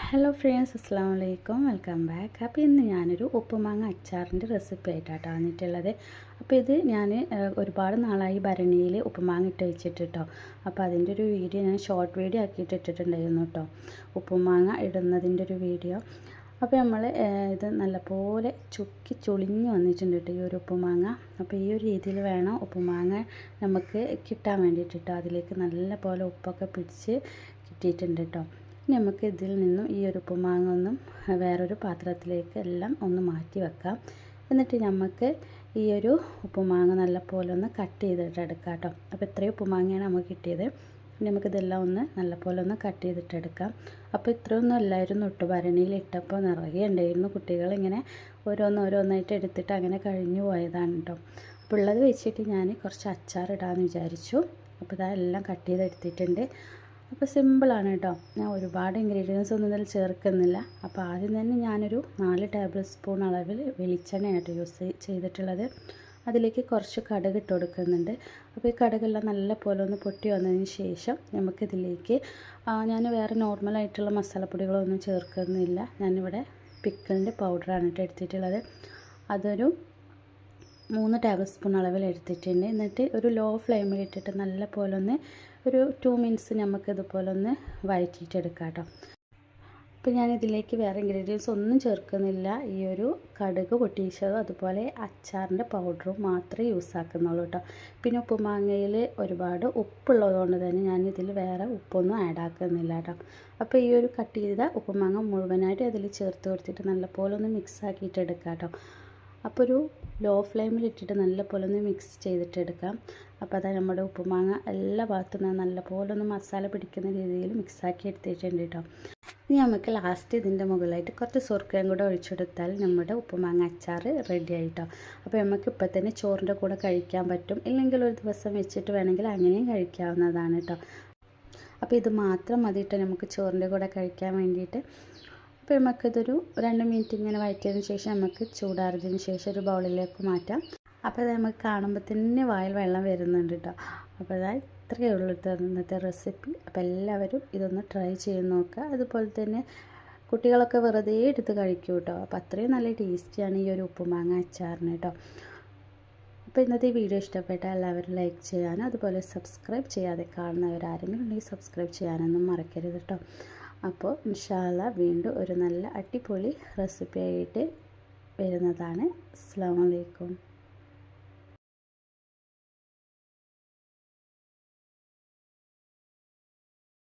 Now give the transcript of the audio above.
Hello friends, അസ്സാം വലൈക്കും, welcome back. അപ്പോൾ ഇന്ന് ഞാനൊരു ഉപ്പുമാങ്ങ അച്ചാറിൻ്റെ റെസിപ്പി ആയിട്ടാണ് വന്നിട്ടുള്ളത്. അപ്പോൾ ഇത് ഞാൻ ഒരുപാട് നാളായി ഭരണിയിൽ ഉപ്പുമാങ്ങ ഇട്ട് വെച്ചിട്ട് കേട്ടോ. അപ്പോൾ അതിൻ്റെ ഒരു വീഡിയോ ഞാൻ ഷോർട്ട് വീഡിയോ ആക്കിയിട്ട് ഇട്ടിട്ടുണ്ടായിരുന്നു കേട്ടോ, ഉപ്പുമാങ്ങ ഇടുന്നതിൻ്റെ ഒരു വീഡിയോ. അപ്പോൾ നമ്മൾ ഇത് നല്ലപോലെ ചുളിഞ്ഞ് വന്നിട്ടുണ്ട് കേട്ടോ ഈ ഒരു ഉപ്പുമാങ്ങ. അപ്പോൾ ഈ ഒരു രീതിയിൽ വേണം ഉപ്പുമാങ്ങ നമുക്ക് കിട്ടാൻ വേണ്ടിയിട്ട് കേട്ടോ. അതിലേക്ക് നല്ല പോലെ ഉപ്പൊക്കെ പിടിച്ച് കിട്ടിയിട്ടുണ്ട് കേട്ടോ. നമുക്ക് ഇതിൽ നിന്നും ഈ ഒരു ഉപ്പുമാങ്ങ ഒന്നും വേറൊരു പാത്രത്തിലേക്ക് എല്ലാം ഒന്ന് മാറ്റി വെക്കാം. എന്നിട്ട് നമുക്ക് ഈ ഒരു ഉപ്പുമാങ്ങ നല്ല പോലെ ഒന്ന് കട്ട് ചെയ്തിട്ട് എടുക്കാം കേട്ടോ. അപ്പോൾ ഇത്രയും ഉപ്പുമാങ്ങയാണ് നമുക്ക് കിട്ടിയത്. നമുക്കിതെല്ലാം ഒന്ന് നല്ല പോലെ ഒന്ന് കട്ട് ചെയ്തിട്ടെടുക്കാം. അപ്പോൾ ഇത്രയൊന്നും അല്ലായിരുന്നു ഇട്ട് ഭരണിയിൽ ഇട്ടപ്പോൾ നിറയെ ഉണ്ടായിരുന്നു. കുട്ടികളിങ്ങനെ ഓരോന്നായിട്ട് എടുത്തിട്ട് അങ്ങനെ കഴിഞ്ഞു പോയതാണ് കേട്ടോ. അപ്പോൾ ഉള്ളത് വെച്ചിട്ട് ഞാൻ കുറച്ച് അച്ചാർ ഇടാമെന്ന് വിചാരിച്ചു. അപ്പോൾ ഇതെല്ലാം കട്ട് ചെയ്തെടുത്തിട്ടുണ്ട്. അപ്പോൾ സിമ്പിളാണ് കേട്ടോ. ഞാൻ ഒരുപാട് ഇൻഗ്രീഡിയൻസ് ഒന്നും ഇതിൽ ചേർക്കുന്നില്ല. അപ്പോൾ ആദ്യം തന്നെ ഞാനൊരു 4 ടേബിൾ സ്പൂൺ അളവിൽ വെളിച്ചെണ്ണയായിട്ട് യൂസ് ചെയ്തിട്ടുള്ളത്. അതിലേക്ക് കുറച്ച് കടുക് ഇട്ട് കൊടുക്കുന്നുണ്ട്. അപ്പോൾ ഈ കടുകെല്ലാം നല്ല പോലെ ഒന്ന് പൊട്ടി വന്നതിന് ശേഷം നമുക്കിതിലേക്ക് ഞാൻ വേറെ നോർമലായിട്ടുള്ള മസാലപ്പൊടികളൊന്നും ചേർക്കുന്നില്ല. ഞാനിവിടെ പിക്കിളിൻ്റെ പൗഡറാണ് കേട്ടോ എടുത്തിട്ടുള്ളത്. അതൊരു 3 ടേബിൾ സ്പൂൺ അളവിൽ എടുത്തിട്ടുണ്ട്. എന്നിട്ട് ഒരു ലോ ഫ്ലെയിമിൽ ഇട്ടിട്ട് നല്ല പോലെ ഒന്ന് ഒരു 2 മിനിറ്റ്സ് നമുക്കിതുപോലെ ഒന്ന് വഴറ്റിയിട്ടെടുക്കാം കേട്ടോ. അപ്പോൾ ഞാനിതിലേക്ക് വേറെ ഇൻഗ്രീഡിയൻസ് ഒന്നും ചേർക്കുന്നില്ല. ഈ ഒരു കടുക് പൊട്ടിച്ചതും അതുപോലെ അച്ചാറിൻ്റെ പൗഡറും മാത്രമേ യൂസ് ആക്കുന്നുള്ളൂ കേട്ടോ. പിന്നെ ഉപ്പുമാങ്ങയിൽ ഒരുപാട് ഉപ്പുള്ളതുകൊണ്ട് തന്നെ ഞാനിതിൽ വേറെ ഉപ്പൊന്നും ആഡ് ആക്കുന്നില്ല കേട്ടോ. അപ്പോൾ ഈ ഒരു കട്ട് ചെയ്ത ഉപ്പുമാങ്ങ മുഴുവനായിട്ട് അതിൽ ചേർത്ത് കൊടുത്തിട്ട് നല്ലപോലെ ഒന്ന് മിക്സ് ആക്കിയിട്ട് എടുക്കാം കേട്ടോ. അപ്പോൾ ഒരു ലോ ഫ്ലെയിമിൽ ഇട്ടിട്ട് നല്ല പോലെ ഒന്ന് മിക്സ് ചെയ്തിട്ടെടുക്കാം. അപ്പോൾ അതാ നമ്മുടെ ഉപ്പുമാങ്ങ എല്ലാ ഭാഗത്തും നല്ല പോലെ ഒന്ന് മസാല പിടിക്കുന്ന രീതിയിൽ മിക്സാക്കി എടുത്തിട്ടുണ്ട് കേട്ടോ. ഇനി നമുക്ക് ലാസ്റ്റ് ഇതിൻ്റെ മുകളിലായിട്ട് കുറച്ച് സുർക്കയും കൂടെ ഒഴിച്ചെടുത്താൽ നമ്മുടെ ഉപ്പുമാങ്ങ അച്ചാർ റെഡി ആയിട്ടോ. അപ്പോൾ നമുക്ക് ഇപ്പം തന്നെ ചോറിൻ്റെ കൂടെ കഴിക്കാൻ പറ്റും. ഇല്ലെങ്കിൽ ഒരു ദിവസം വെച്ചിട്ട് വേണമെങ്കിൽ അങ്ങനെയും കഴിക്കാവുന്നതാണ് കേട്ടോ. അപ്പോൾ ഇത് മാത്രം മതി കേട്ടോ നമുക്ക് ചോറിൻ്റെ കൂടെ കഴിക്കാൻ വേണ്ടിയിട്ട്. അപ്പോൾ നമുക്കിതൊരു 2 മിനിറ്റ് ഇങ്ങനെ വഴറ്റിയതിന് ശേഷം നമുക്ക് ചൂടാറിയതിന് ശേഷം ഒരു ബൗളിലേക്ക് മാറ്റാം. അപ്പോൾ അത് നമുക്ക് കാണുമ്പോൾ തന്നെ വായിൽ വെള്ളം വരുന്നുണ്ട് കേട്ടോ. അപ്പോൾ അതായത് ഇത്രയേ ഉള്ളൂ ഇന്നത്തെ റെസിപ്പി. അപ്പോൾ എല്ലാവരും ഇതൊന്ന് ട്രൈ ചെയ്ത് നോക്കുക. അതുപോലെ തന്നെ കുട്ടികളൊക്കെ വെറുതെ എടുത്ത് കഴിക്കും കേട്ടോ. അപ്പോൾ അത്രയും നല്ല ടേസ്റ്റിയാണ് ഈ ഒരു ഉപ്പുമാങ്ങ അച്ചാറിന് കേട്ടോ. അപ്പോൾ ഇന്നത്തെ വീഡിയോ ഇഷ്ടപ്പെട്ടാൽ എല്ലാവരും ലൈക്ക് ചെയ്യാനും അതുപോലെ സബ്സ്ക്രൈബ് ചെയ്യാതെ കാണുന്നവരാരെങ്കിലും ഉണ്ടെങ്കിൽ സബ്സ്ക്രൈബ് ചെയ്യാനൊന്നും മറക്കരുത് കേട്ടോ. അപ്പോൾ ഇൻഷാ അല്ലാ വീണ്ടും ഒരു നല്ല അടിപൊളി റെസിപ്പി ആയിട്ട് വരുന്നതാണ്. അസ്സലാമു അലൈക്കും.